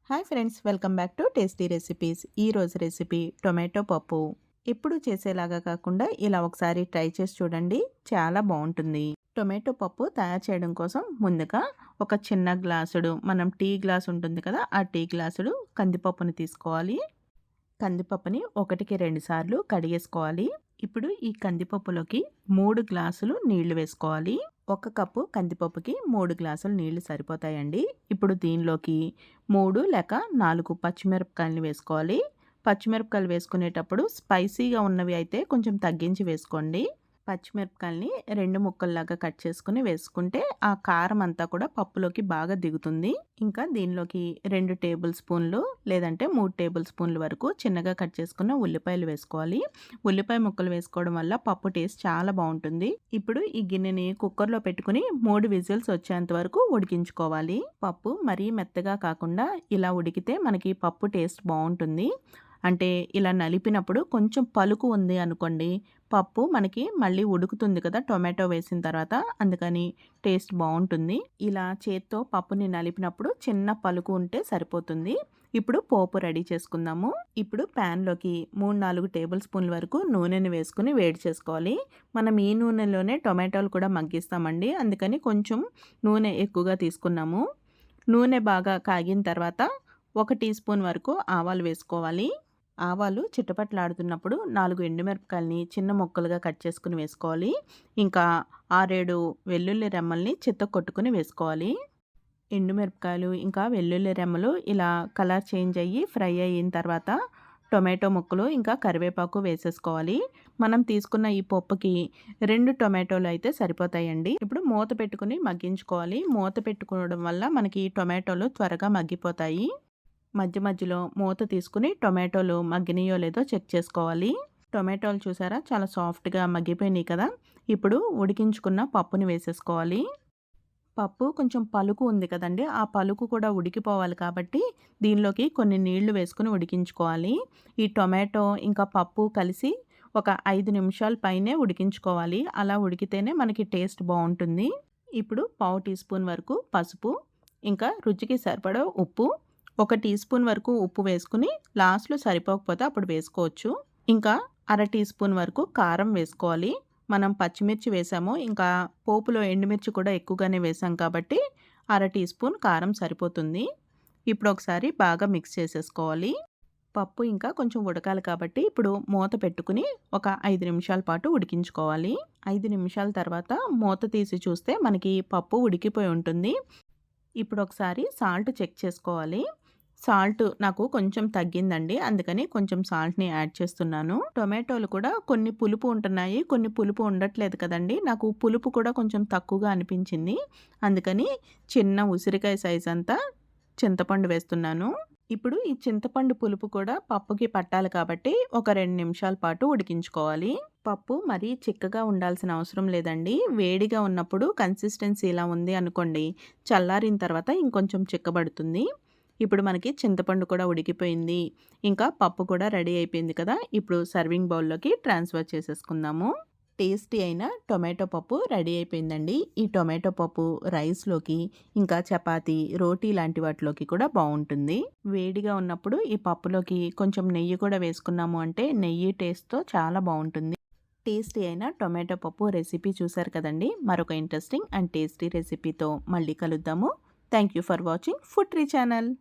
Hi friends, welcome back to tasty recipes. ఈరోజు recipe tomato పప్పు. ఎప్పుడు చేసేలాగా కాకుండా ఇలా ఒకసారి ట్రై చేసి చూడండి, చాలా బాగుంటుంది. టొమాటో పప్పు తయారు చేయడం కోసం ముందుగా ఒక చిన్న గ్లాసుడు, మనం టీ గ్లాస్ ఉంటుంది కదా, ఆ టీ గ్లాసుడు కందిపప్పుని తీసుకోవాలి. కందిపప్పుని 1-2 సార్లు కడిగేసుకోవాలి. ఇప్పుడు ఈ కందిపప్పులోకి 3 గ్లాసులు నీళ్లు వేసుకోవాలి. 1 కప్పు కందిపప్పుకి 3 గ్లాసులు నీళ్లు సరిపోతాయండి. ఇప్పుడు దీనిలోకి 3 లేక 4 పచ్చిమిరపకాయలని వేసుకోవాలి. పచ్చిమిరపకాయలు వేసుకునేటప్పుడు స్పైసీగా ఉన్నవి అయితే కొంచెం తగ్గించి వేసుకోండి. పచ్చిమిరపకాయలని 2 ముక్కల్లాగా కట్ చేసుకుని వేసుకుంటే ఆ కారం అంతా కూడా పప్పులోకి బాగా దిగుతుంది. ఇంకా దీనిలోకి 2 టేబుల్ స్పూన్లు లేదంటే 3 టేబుల్ స్పూన్ల వరకు చిన్నగా కట్ చేసుకున్న ఉల్లిపాయలు వేసుకోవాలి. ఉల్లిపాయ ముక్కలు వేసుకోవడం వల్ల పప్పు టేస్ట్ చాలా బాగుంటుంది. ఇప్పుడు ఈ గిన్నెని కుక్కర్లో పెట్టుకుని 3 విజిల్స్ వచ్చేంత వరకు ఉడికించుకోవాలి. పప్పు మరీ మెత్తగా కాకుండా ఇలా ఉడికితే మనకి పప్పు టేస్ట్ బాగుంటుంది. అంటే ఇలా నలిపినప్పుడు కొంచెం పలుకు ఉంది అనుకోండి, పప్పు మనకి మళ్ళీ ఉడుకుతుంది కదా టొమాటో వేసిన తర్వాత, అందుకని టేస్ట్ బాగుంటుంది. ఇలా చేత్తో పప్పుని నలిపినప్పుడు చిన్న పలుకు ఉంటే సరిపోతుంది. ఇప్పుడు పోపు రెడీ చేసుకుందాము. ఇప్పుడు ప్యాన్లోకి 3-4 టేబుల్ స్పూన్ల వరకు నూనెని వేసుకుని వేడి చేసుకోవాలి. మనం ఈ నూనెలోనే టొమాటోలు కూడా మగ్గిస్తామండి, అందుకని కొంచెం నూనె ఎక్కువగా తీసుకున్నాము. నూనె బాగా కాగిన తర్వాత 1 టీ స్పూన్ వరకు ఆవాలు వేసుకోవాలి. ఆవాలు చిటపట్లాడుతున్నప్పుడు 4 ఎండుమిరపకాయలని చిన్న ముక్కలుగా కట్ చేసుకుని వేసుకోవాలి. ఇంకా 6-7 వెల్లుల్లి రెమ్మల్ని కొట్టుకుని వేసుకోవాలి. ఎండుమిరపకాయలు ఇంకా వెల్లుల్లి రెమ్మలు ఇలా కలర్ చేంజ్ అయ్యి ఫ్రై అయిన తర్వాత టొమాటో ముక్కలు ఇంకా కరివేపాకు వేసేసుకోవాలి. మనం తీసుకున్న ఈ పప్పుకి 2 టొమాటోలు అయితే సరిపోతాయండి. ఇప్పుడు మూత పెట్టుకుని మగ్గించుకోవాలి. మూత పెట్టుకోవడం వల్ల మనకి టొమాటోలు త్వరగా మగ్గిపోతాయి. మధ్య మధ్యలో మూత తీసుకుని టొమాటోలు మగ్గినాయో లేదో చెక్ చేసుకోవాలి. టొమాటోలు చూసారా, చాలా సాఫ్ట్గా మగ్గిపోయినాయి కదా. ఇప్పుడు ఉడికించుకున్న పప్పుని వేసేసుకోవాలి. పప్పు కొంచెం పలుకు ఉంది కదండి, ఆ పలుకు కూడా ఉడికిపోవాలి కాబట్టి దీనిలోకి కొన్ని నీళ్లు వేసుకుని ఉడికించుకోవాలి. ఈ టొమాటో ఇంకా పప్పు కలిసి ఒక 5 నిమిషాల పైనే ఉడికించుకోవాలి. అలా ఉడికితేనే మనకి టేస్ట్ బాగుంటుంది. ఇప్పుడు 1/2 టీ స్పూన్ వరకు పసుపు, ఇంకా రుచికి సరిపడా ఉప్పు, 1 టీ స్పూన్ వరకు ఉప్పు వేసుకుని లాస్ట్లో సరిపోకపోతే అప్పుడు వేసుకోవచ్చు. ఇంకా 1/2 టీ స్పూన్ వరకు కారం వేసుకోవాలి. మనం పచ్చిమిర్చి వేసాము, ఇంకా పోపులో ఎండుమిర్చి కూడా ఎక్కువగానే వేసాం కాబట్టి 1/2 టీ స్పూన్ కారం సరిపోతుంది. ఇప్పుడు ఒకసారి బాగా మిక్స్ చేసేసుకోవాలి. పప్పు ఇంకా కొంచెం ఉడకాలి కాబట్టి ఇప్పుడు మూత పెట్టుకుని ఒక 5 నిమిషాల పాటు ఉడికించుకోవాలి. 5 నిమిషాల తర్వాత మూత తీసి చూస్తే మనకి పప్పు ఉడికిపోయి ఉంటుంది. ఇప్పుడు ఒకసారి సాల్ట్ చెక్ చేసుకోవాలి. సాల్ట్ నాకు కొంచెం తగ్గిందండి, అందుకని కొంచెం సాల్ట్ని యాడ్ చేస్తున్నాను. టొమాటోలు కూడా కొన్ని పులుపు ఉంటున్నాయి, కొన్ని పులుపు ఉండట్లేదు కదండి. నాకు పులుపు కూడా కొంచెం తక్కువగా అనిపించింది, అందుకని చిన్న ఉసిరికాయ సైజ్ అంతా చింతపండు వేస్తున్నాను. ఇప్పుడు ఈ చింతపండు పులుపు కూడా పప్పుకి పట్టాలి కాబట్టి ఒక 2 నిమిషాల పాటు ఉడికించుకోవాలి. పప్పు మరీ చిక్కగా ఉండాల్సిన అవసరం లేదండి. వేడిగా ఉన్నప్పుడు కన్సిస్టెన్సీ ఇలా ఉంది అనుకోండి, చల్లారిన తర్వాత ఇంకొంచెం చిక్కబడుతుంది. ఇప్పుడు మనకి చింతపండు కూడా ఉడికిపోయింది, ఇంకా పప్పు కూడా రెడీ అయిపోయింది కదా. ఇప్పుడు సర్వింగ్ బౌల్లోకి ట్రాన్స్ఫర్ చేసేసుకుందాము. టేస్టీ అయిన టొమాటో పప్పు రెడీ అయిపోయిందండి. ఈ టొమాటో పప్పు రైస్లోకి, ఇంకా చపాతీ, రోటీ లాంటి వాటిలోకి కూడా బాగుంటుంది. వేడిగా ఉన్నప్పుడు ఈ పప్పులోకి కొంచెం నెయ్యి కూడా వేసుకున్నాము అంటే నెయ్యి టేస్ట్తో చాలా బాగుంటుంది. టేస్టీ అయిన టొమాటో పప్పు రెసిపీ చూసారు కదండి. మరొక ఇంట్రెస్టింగ్ అండ్ టేస్టీ రెసిపీతో మళ్ళీ కలుద్దాము. Thank you for watching food tree channel.